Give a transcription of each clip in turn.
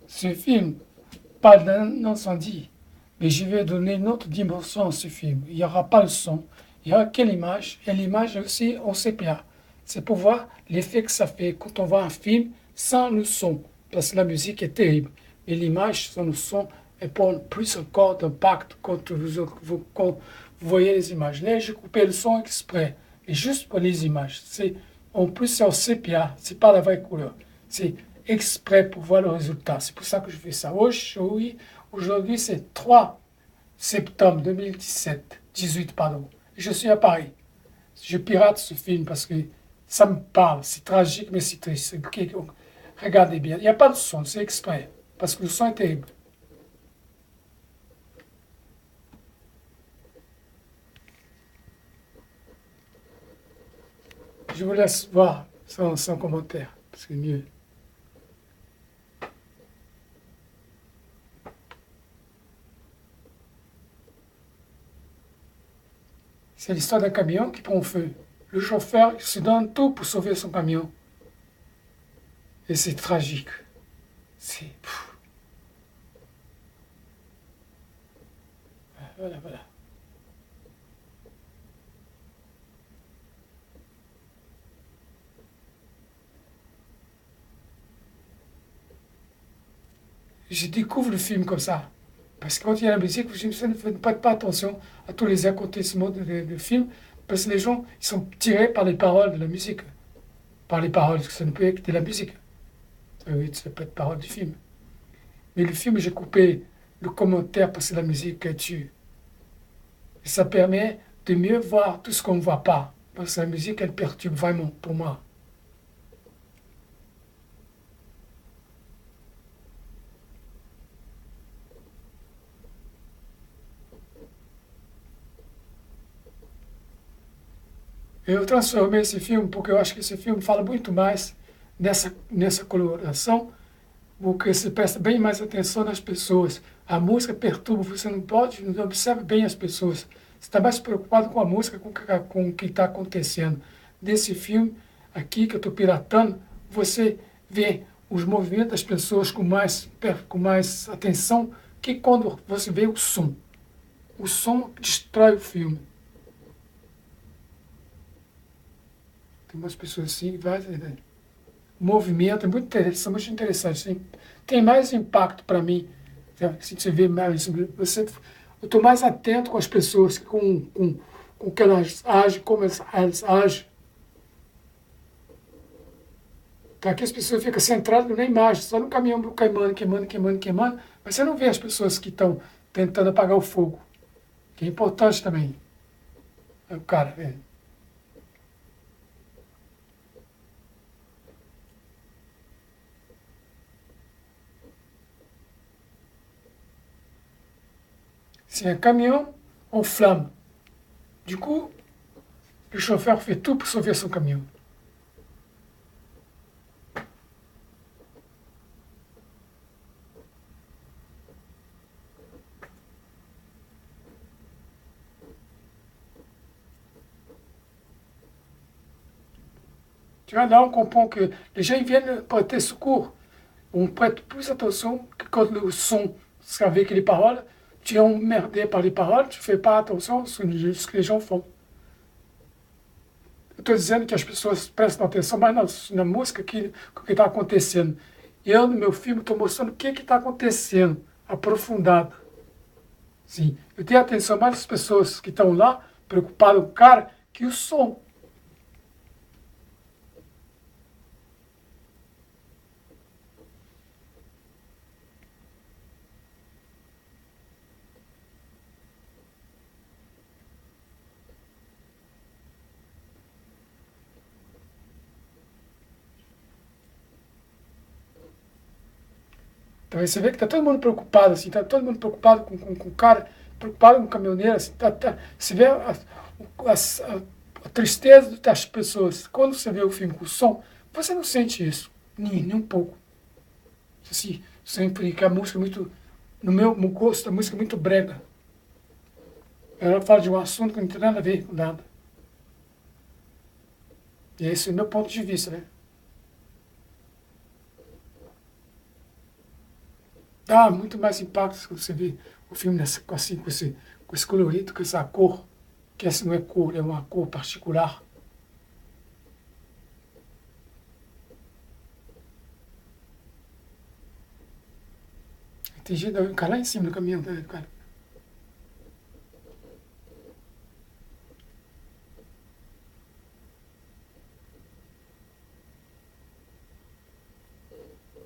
Ce film parle d'un incendie, mais je vais donner une autre dimension à ce film. Il n'y aura pas le son, il n'y aura que l'image, et l'image aussi en sépia. C'est pour voir l'effet que ça fait quand on voit un film sans le son, parce que la musique est terrible. Et l'image sans le son, elle prend plus encore d'impact quand vous voyez les images. Là, j'ai coupé le son exprès, et juste pour les images. En plus, c'est en sépia, c'est pas la vraie couleur. C'est exprès pour voir le résultat. C'est pour ça que je fais ça. Aujourd'hui, c'est 3 septembre 2017, 18, pardon. Je suis à Paris. Je pirate ce film parce que ça me parle. C'est tragique, mais c'est triste. Regardez bien. Il n'y a pas de son, c'est exprès. Parce que le son est terrible. Je vous laisse voir sans commentaire. C'est mieux. C'est l'histoire d'un camion qui prend feu. Le chauffeur se donne tout pour sauver son camion. Et c'est tragique. C'est... Voilà, voilà. Je découvre le film comme ça. Parce que quand il y a la musique, je ne fais pas attention à tous les acontissements du film, parce que les gens ils sont tirés par les paroles de la musique. Par les paroles, parce que ça ne peut être que de la musique. Oui, ça peut être paroles du film. Mais le film, j'ai coupé le commentaire parce que la musique tue. Et ça permet de mieux voir tout ce qu'on ne voit pas. Parce que la musique, elle perturbe vraiment, pour moi. E eu transformei esse filme porque eu acho que esse filme fala muito mais nessa coloração, porque você presta bem mais atenção nas pessoas. A música perturba, você não observa bem as pessoas. Você está mais preocupado com a música, com o que está acontecendo. Nesse filme aqui que eu estou piratando, você vê os movimentos das pessoas com mais atenção que quando você vê o som. O som destrói o filme. Tem umas pessoas assim, né? Movimento, é muito interessante, são muito interessantes. Tem mais impacto para mim. Se você vê mais, eu estou mais atento com as pessoas, com que elas agem, como elas agem. Então aqui as pessoas ficam centradas na imagem, só no caminhão queimando, mas você não vê as pessoas que estão tentando apagar o fogo, que é importante também. Aí o cara, c'est un camion en flamme. Du coup, le chauffeur fait tout pour sauver son camion. Tu vois, là, on comprend que les gens ils viennent prêter secours. On prête plus attention que quand le son, parce qu'avec les paroles, tu es emmerdé par les paroles, tu ne fais pas attention à ce que les gens font. Eu estou dizendo que as pessoas prestam atenção mais na música que o que está acontecendo. E eu, no meu filme, estou mostrando o que está acontecendo, aprofundado. Sim, eu tenho atenção mais das pessoas que estão lá, preocupadas com o cara, que o som. Então aí você vê que está todo mundo preocupado, assim, está todo mundo preocupado com o cara, preocupado com o caminhoneiro, assim, você vê a tristeza das pessoas. Quando você vê o filme com o som, você não sente isso, nem um pouco. Assim, sempre que a música é muito, no meu gosto, a música é muito brega. Ela fala de um assunto que não tem nada a ver com nada. E esse é o meu ponto de vista, né? dá muito mais impacto quando você vê o filme assim, com esse colorido, com essa cor, que essa não é cor, é uma cor particular. Tem gente, o cara lá em cima do caminhão, tá, cara?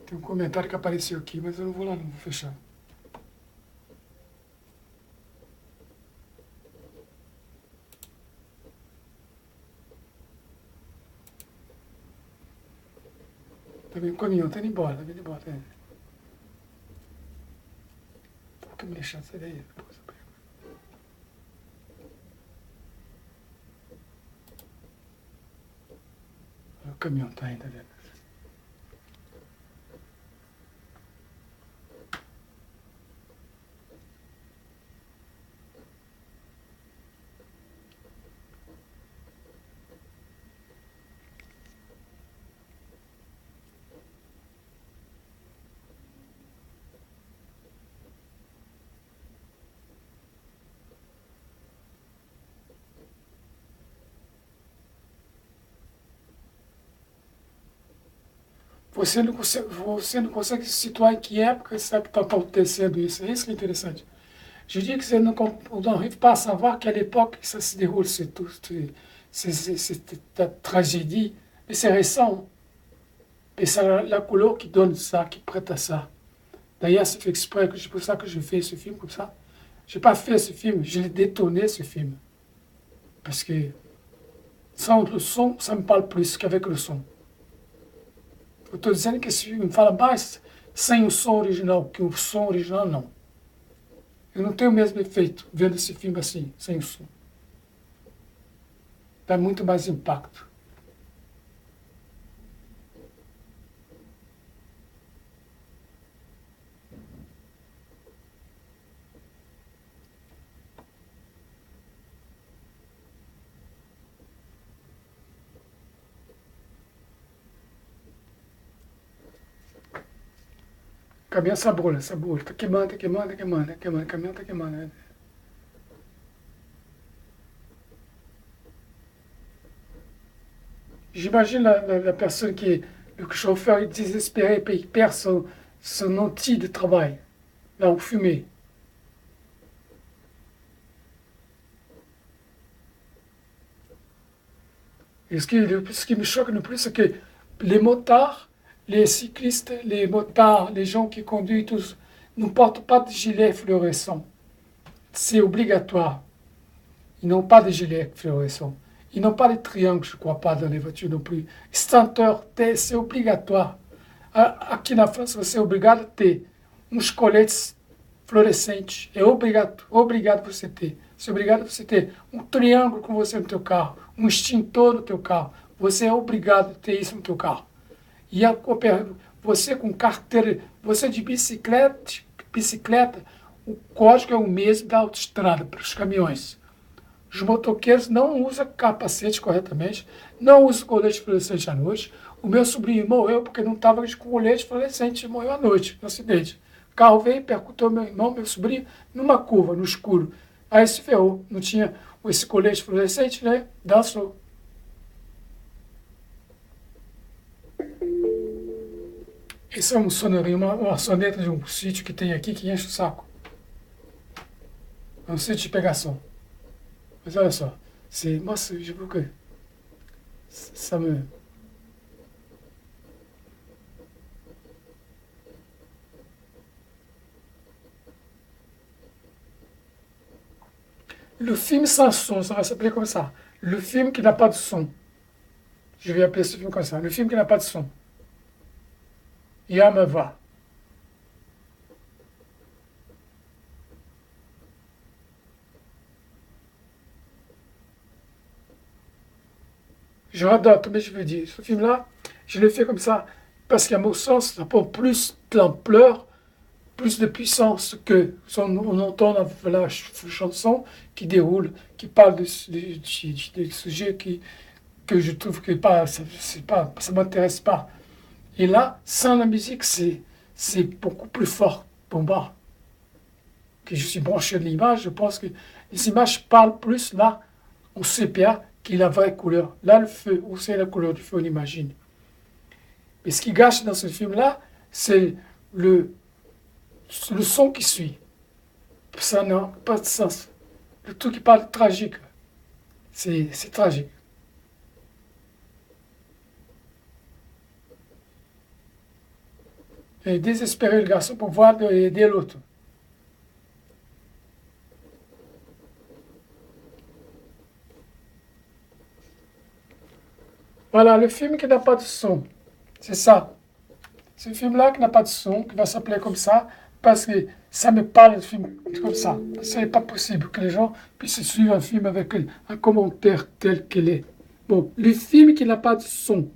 Tem um comentário que apareceu aqui, mas eu não vou lá, não vou fechar. Tá vendo o caminhão, tá indo embora, tá indo embora. Tá indo. Por que me deixar sair daí? O caminhão tá indo, tá vendo? Você não consegue se situar em que época está acontecendo isso. É isso que é interessante. Je dis que c'est on n'arrive pas à savoir quelle époque ça se déroule, cette tragédie. Mais c'est récent. Et c'est la couleur qui donne ça, qui prête à ça. D'ailleurs, c'est fait exprès, c'est pour ça que je fais ce film comme ça. Je n'ai pas fait ce film, je l'ai détonné ce film. Parce que sans le son, ça me parle plus qu'avec le son. Eu estou dizendo que esse filme fala mais sem o som original, que o som original não. Eu não tenho o mesmo efeito vendo esse filme assim, sem o som. Dá muito mais impacto. Caminhão essa bolha. Tá queimando, tá queimando, tá queimando, tá queimando. O caminhão tá queimando. Né? J'imagine la personne le chauffeur est désespéré, puis il perd son outil de travail, là où fumer. Et ce qui me choque le plus, c'est que les motards, les cyclistes, les motards, les gens qui conduisent tous, ne portent pas de gilet fluorescent. C'est obligatoire. Ils n'ont pas de gilet fluorescent. Ils n'ont pas de triangle, je ne crois pas, dans les voitures non plus. Extinteur, c'est obrigatório. Aqui na França, você é obrigado a ter uns coletes fluorescentes. É obrigado você ter. Você é obrigado você ter um triângulo com você no teu carro, um extintor no teu carro. Você é obrigado a ter isso no teu carro. E você com carteira, você de bicicleta, o código é o mesmo da autoestrada para os caminhões. Os motoqueiros não usam capacete corretamente, não usam colete fluorescente à noite. O meu sobrinho morreu porque não estava com colete fluorescente, morreu à noite, no acidente. O carro veio e percutou meu irmão, meu sobrinho, numa curva, no escuro. Aí se ferrou, não tinha esse colete fluorescente, né? Dançou. Esse é um sonorinho, uma soneta de um sítio que tem aqui que enche o saco. É um sítio de pegação. Mas olha só, moi, je veux que ça me... Le film sans son, ça va s'appeler comme ça. Le film qui n'a pas de son. Je vais appeler ce film comme ça. Le film qui n'a pas de son. me va. Je adore, mais je veux dire, ce film-là, je l'ai fait comme ça, parce qu'à mon sens, ça prend plus d'ampleur, plus de puissance que on entend la chanson qui déroule, qui parle de sujets que je trouve que ça m'intéresse pas. Et là, sans la musique, c'est beaucoup plus fort. Bon, bah, que je suis branché de l'image, je pense que les images parlent plus là, en sépia, que la vraie couleur. Là, le feu, où c'est la couleur du feu, on imagine. Mais ce qui gâche dans ce film-là, c'est le son qui suit. Ça n'a pas de sens. Le truc qui parle tragique. C'est tragique. Et désespéré le garçon pour voir aider l'autre. Voilà, le film qui n'a pas de son. C'est ça. Ce film-là qui n'a pas de son, qui va s'appeler comme ça, parce que ça me parle de film comme ça. Ce n'est pas possible que les gens puissent suivre un film avec un commentaire tel qu'il est. Bon, le film qui n'a pas de son,